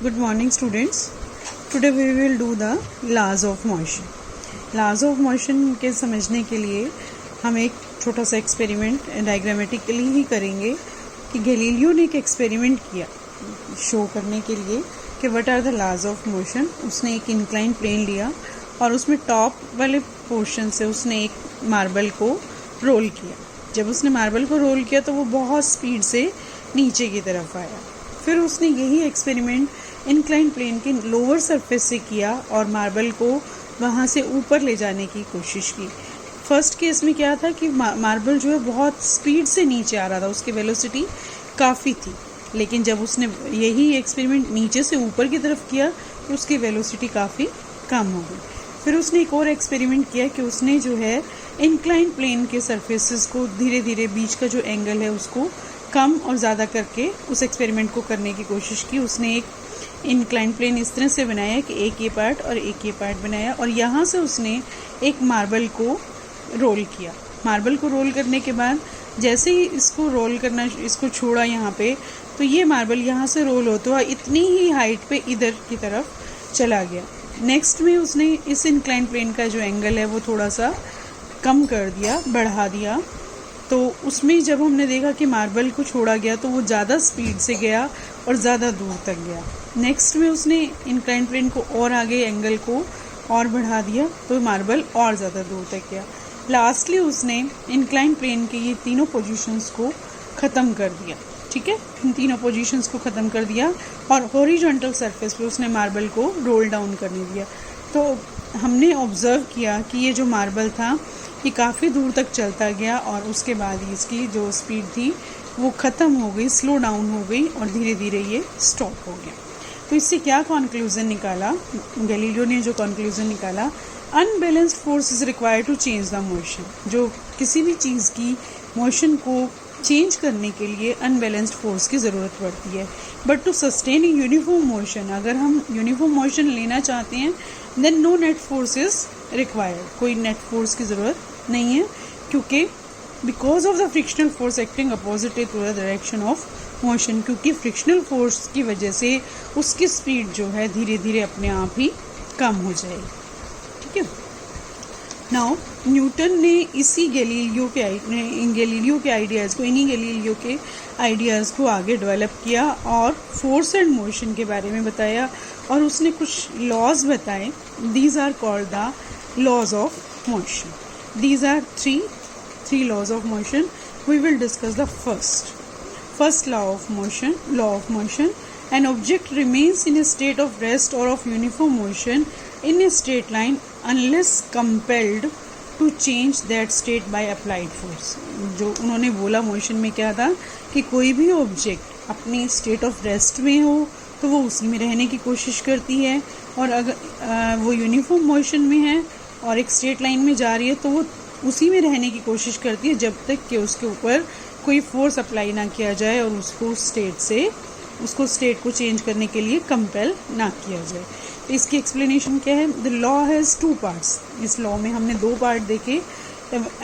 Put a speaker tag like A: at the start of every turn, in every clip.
A: Good morning students. Today we will do the laws of motion. Laws of motion के समझने के लिए हम एक छोटा सा एक्सपेरिमेंट डायग्रामेटिकली ही करेंगे कि गैलीलियो ने एक एक्सपेरिमेंट किया शो करने के लिए कि what are the laws of motion. उसने एक इंक्लाइन प्लेन लिया और उसमें टॉप वाले पोर्शन से उसने एक मार्बल को रोल किया। जब उसने मार्बल को रोल किया तो वो बहुत स्पीड से नीचे की तरफ आया। फिर उसने यही एक्सपेरिमेंट इंक्लाइन प्लेन के लोअर सरफेस से किया और मार्बल को वहाँ से ऊपर ले जाने की कोशिश की। फर्स्ट केस में क्या था कि मार्बल जो है बहुत स्पीड से नीचे आ रहा था, उसकी वेलोसिटी काफ़ी थी। लेकिन जब उसने यही एक्सपेरिमेंट नीचे से ऊपर की तरफ किया तो उसकी वेलोसिटी काफ़ी कम हो गई। फिर उसने एक और एक्सपेरिमेंट किया कि उसने जो है इंक्लाइन प्लेन के सरफेसेस को धीरे धीरे बीच का जो एंगल है उसको कम और ज़्यादा करके उस एक्सपेरिमेंट को करने की कोशिश की। उसने एक इंक्लाइन प्लेन इस तरह से बनाया कि एक ये पार्ट और एक ये पार्ट बनाया और यहाँ से उसने एक मार्बल को रोल किया। मार्बल को रोल करने के बाद जैसे ही इसको रोल करना इसको छोड़ा यहाँ पे, तो ये मार्बल यहाँ से रोल होता हुआ इतनी ही हाइट पे इधर की तरफ चला गया। नेक्स्ट में उसने इस इंक्लाइन प्लेन का जो एंगल है वो थोड़ा सा कम कर दिया, बढ़ा दिया। तो उसमें जब हमने देखा कि मार्बल को छोड़ा गया तो वो ज़्यादा स्पीड से गया और ज़्यादा दूर तक गया। नेक्स्ट में उसने इंक्लाइन प्लेन को और आगे एंगल को और बढ़ा दिया तो मार्बल और ज़्यादा दूर तक गया। लास्टली उसने इंक्लाइन प्लेन के ये तीनों पोजीशंस को ख़त्म कर दिया। ठीक है, इन तीनों पोजीशंस को ख़त्म कर दिया और हॉरिजॉन्टल सरफेस पे उसने मार्बल को रोल डाउन करने दिया। तो हमने ऑब्ज़र्व किया कि ये जो मार्बल था ये काफ़ी दूर तक चलता गया और उसके बाद इसकी जो स्पीड थी वो ख़त्म हो गई, स्लो डाउन हो गई और धीरे धीरे ये स्टॉप हो गया। तो इससे क्या कंक्लूजन निकाला गैलीलियो ने? जो कंक्लूजन निकाला, unbalanced force is required to change the motion. जो किसी भी चीज़ की मोशन को चेंज करने के लिए अनबैलेंस्ड फोर्स की ज़रूरत पड़ती है। But to sustain a uniform motion, अगर हम यूनिफॉर्म मोशन लेना चाहते हैं then no net force is required. कोई नेट फोर्स की ज़रूरत नहीं है क्योंकि because of the frictional force acting opposite to the direction of motion, क्योंकि फ्रिक्शनल फोर्स की वजह से उसकी स्पीड जो है धीरे धीरे अपने आप ही कम हो जाएगी। ठीक है। नाउ न्यूटन ने इसी गैलीलियो के आइडियाज़ को, इन्हीं गैलीलियो के आइडियाज़ को आगे डेवलप किया और फोर्स एंड मोशन के बारे में बताया और उसने कुछ लॉज बताए। These are called the laws of motion. These are three laws of motion. We will discuss the first law of motion. An object remains in a state of rest or of uniform motion in a straight line unless compelled to change that state by applied force. जो उन्होंने बोला motion में क्या था कि कोई भी object अपनी स्टेट ऑफ रेस्ट में हो तो वो उसी में रहने की कोशिश करती है, और अगर वो यूनिफॉर्म मोशन में है और एक स्ट्रेट लाइन में जा रही है तो वो उसी में रहने की कोशिश करती है जब तक कि उसके ऊपर कोई फोर्स अप्लाई ना किया जाए और उसको स्टेट को चेंज करने के लिए कंपेल ना किया जाए। तो इसकी एक्सप्लेनेशन क्या है? The law has two parts. इस लॉ में हमने दो पार्ट देखे।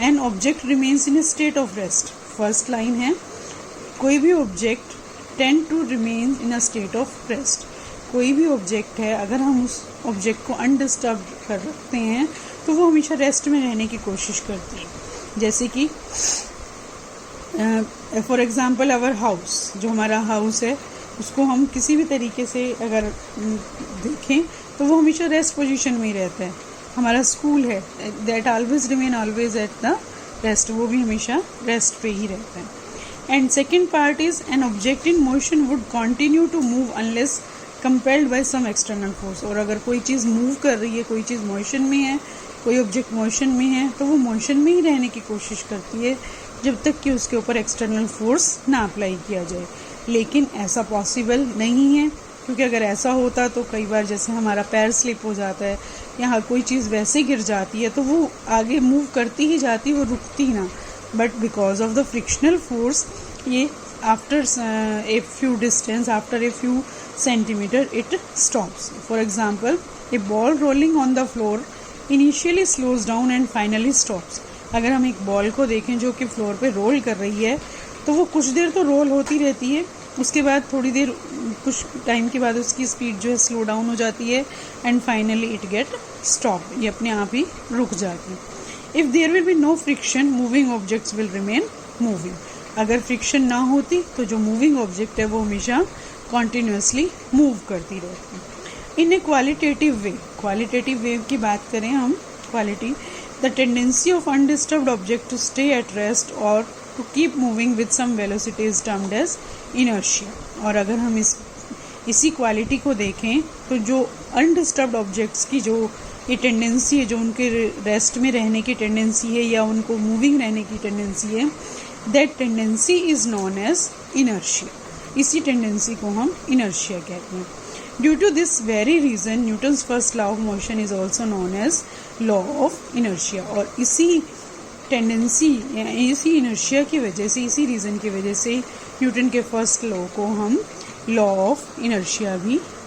A: An object remains in a state of rest, first line है। कोई भी object tends to remain in a state of rest. कोई भी ऑब्जेक्ट है, अगर हम उस ऑब्जेक्ट को अनडिस्टर्ब कर रखते हैं तो वो हमेशा रेस्ट में रहने की कोशिश करती है। जैसे कि फॉर एग्ज़ाम्पल आवर हाउस, जो हमारा हाउस है उसको हम किसी भी तरीके से अगर देखें तो वो हमेशा रेस्ट पोजीशन में ही रहता है। हमारा स्कूल है, that always remain always at the rest, वो भी हमेशा रेस्ट पे ही रहता है। And second part is an object in motion would continue to move unless compelled by some external force. और अगर कोई चीज़ मूव कर रही है, कोई चीज़ मोशन में है, कोई ऑब्जेक्ट मोशन में है तो वो मोशन में ही रहने की कोशिश करती है जब तक कि उसके ऊपर एक्सटर्नल फोर्स ना अप्लाई किया जाए। लेकिन ऐसा पॉसिबल नहीं है, क्योंकि अगर ऐसा होता तो कई बार जैसे हमारा पैर स्लिप हो जाता है या कोई चीज़ वैसे गिर जाती है तो वो आगे मूव करती ही जाती, वो रुकती ना। But because of the frictional force ये after a few distance, after a few centimeter it stops. For example, a ball rolling on the floor initially slows down and finally stops. अगर हम एक ball को देखें जो कि floor पे role कर रही है तो वो कुछ देर तो रोल होती रहती है, उसके बाद थोड़ी देर कुछ टाइम के बाद उसकी स्पीड जो है स्लो डाउन हो जाती है and finally it get stop, ये अपने आप ही रुक जाती है। If there will be no friction moving objects will remain moving, अगर फ्रिक्शन ना होती तो जो मूविंग ऑब्जेक्ट है वो हमेशा कॉन्टिन्यूसली मूव करती रहती। इन ए क्वालिटेटिव वे की बात करें हम, quality, the tendency of undisturbed object to stay at rest और to keep moving with some velocity is termed as inertia. और अगर हम इसी क्वालिटी को देखें तो जो अनडिस्टर्ब्ड ऑब्जेक्ट्स की जो ये टेंडेंसी है, जो उनके रेस्ट में रहने की टेंडेंसी है या उनको मूविंग रहने की टेंडेंसी है, that tendency is known as inertia. इसी टेंडेंसी को हम इनर्शिया कहते हैं। Due to this very reason Newton's first law of motion is also known as law of inertia. और इसी टेंडेंसी, इसी इनर्शिया की वजह से, इसी रीज़न की वजह से न्यूटन के फर्स्ट लॉ को हम लॉ ऑफ इनर्शिया भी